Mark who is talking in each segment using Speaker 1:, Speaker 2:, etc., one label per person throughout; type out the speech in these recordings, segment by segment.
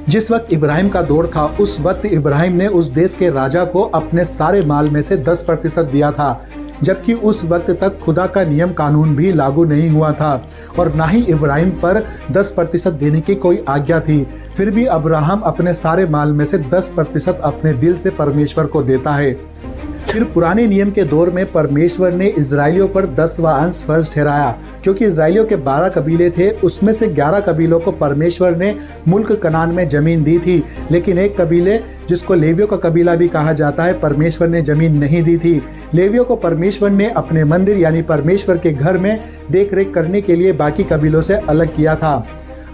Speaker 1: जिस वक्त इब्राहिम का दौर था उस वक्त इब्राहिम ने उस देश के राजा को अपने सारे माल में से 10% दिया था, जबकि उस वक्त तक खुदा का नियम कानून भी लागू नहीं हुआ था और ना ही इब्राहिम पर 10% देने की कोई आज्ञा थी। फिर भी अब्राहम अपने सारे माल में से 10% अपने दिल से परमेश्वर को देता है। फिर पुराने नियम के दौर में परमेश्वर ने इजराइलियों पर 10वां अंश फर्ज ठहराया, क्योंकि इजराइलियों के 12 कबीले थे, उसमें से 11 कबीलों को परमेश्वर ने मुल्क कनान में जमीन दी थी, लेकिन एक कबीले जिसको लेवियों का कबीला भी कहा जाता है, परमेश्वर ने जमीन नहीं दी थी। लेवियों को परमेश्वर ने अपने मंदिर यानी परमेश्वर के घर में देख रेख करने के लिए बाकी कबीलों से अलग किया था।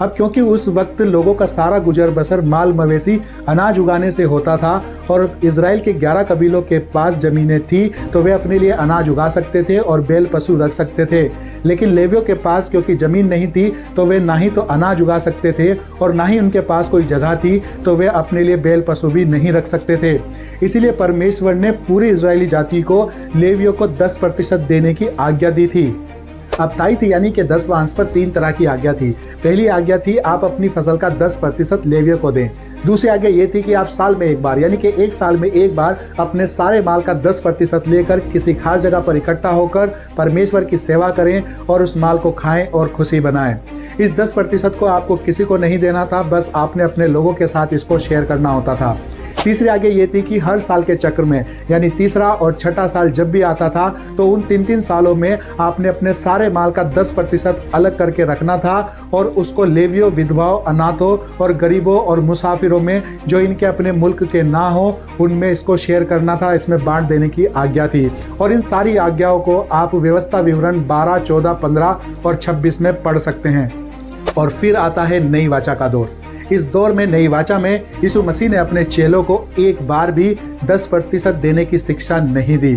Speaker 1: अब क्योंकि उस वक्त लोगों का सारा गुजर बसर माल मवेशी अनाज उगाने से होता था और इजराइल के 11 कबीलों के पास जमीनें थी, तो वे अपने लिए अनाज उगा सकते थे और बैल पशु रख सकते थे। लेकिन लेवियों के पास क्योंकि जमीन नहीं थी, तो वे ना ही तो अनाज उगा सकते थे और ना ही उनके पास कोई जगह थी, तो वे अपने लिए बैल पशु भी नहीं रख सकते थे। इसीलिए परमेश्वर ने पूरी इजरायली जाति को लेवियों को 10% देने की आज्ञा दी थी। अब ताइथ यानी कि 10वां अंश पर 3 तरह की आज्ञा थी। पहली आज्ञा थी आप अपनी फसल का 10% लेवियों को दें। दूसरी आज्ञा ये थी कि आप साल में एक बार यानी कि एक साल में एक बार अपने सारे माल का 10% लेकर किसी खास जगह पर इकट्ठा होकर परमेश्वर की सेवा करें और उस माल को खाएं और खुशी बनाएं। इस 10% को आपको किसी को नहीं देना था, बस आपने अपने लोगों के साथ इसको शेयर करना होता था। तीसरी आज्ञा ये थी कि हर साल के चक्र में यानी तीसरा और छठा साल जब भी आता था, तो उन 3 सालों में आपने अपने सारे माल का 10% अलग करके रखना था और उसको लेवियों, विधवाओं, अनाथों और गरीबों और मुसाफिरों में जो इनके अपने मुल्क के ना हो, उनमें इसको शेयर करना था, इसमें बांट देने की आज्ञा थी। और इन सारी आज्ञाओं को आप व्यवस्था विवरण 12, 14, 15 और 26 में पढ़ सकते हैं। और फिर आता है नई वाचा का दौर। इस दौर में नई वाचा में यीशु मसीह ने अपने चेलों को एक बार भी 10% देने की शिक्षा नहीं दी।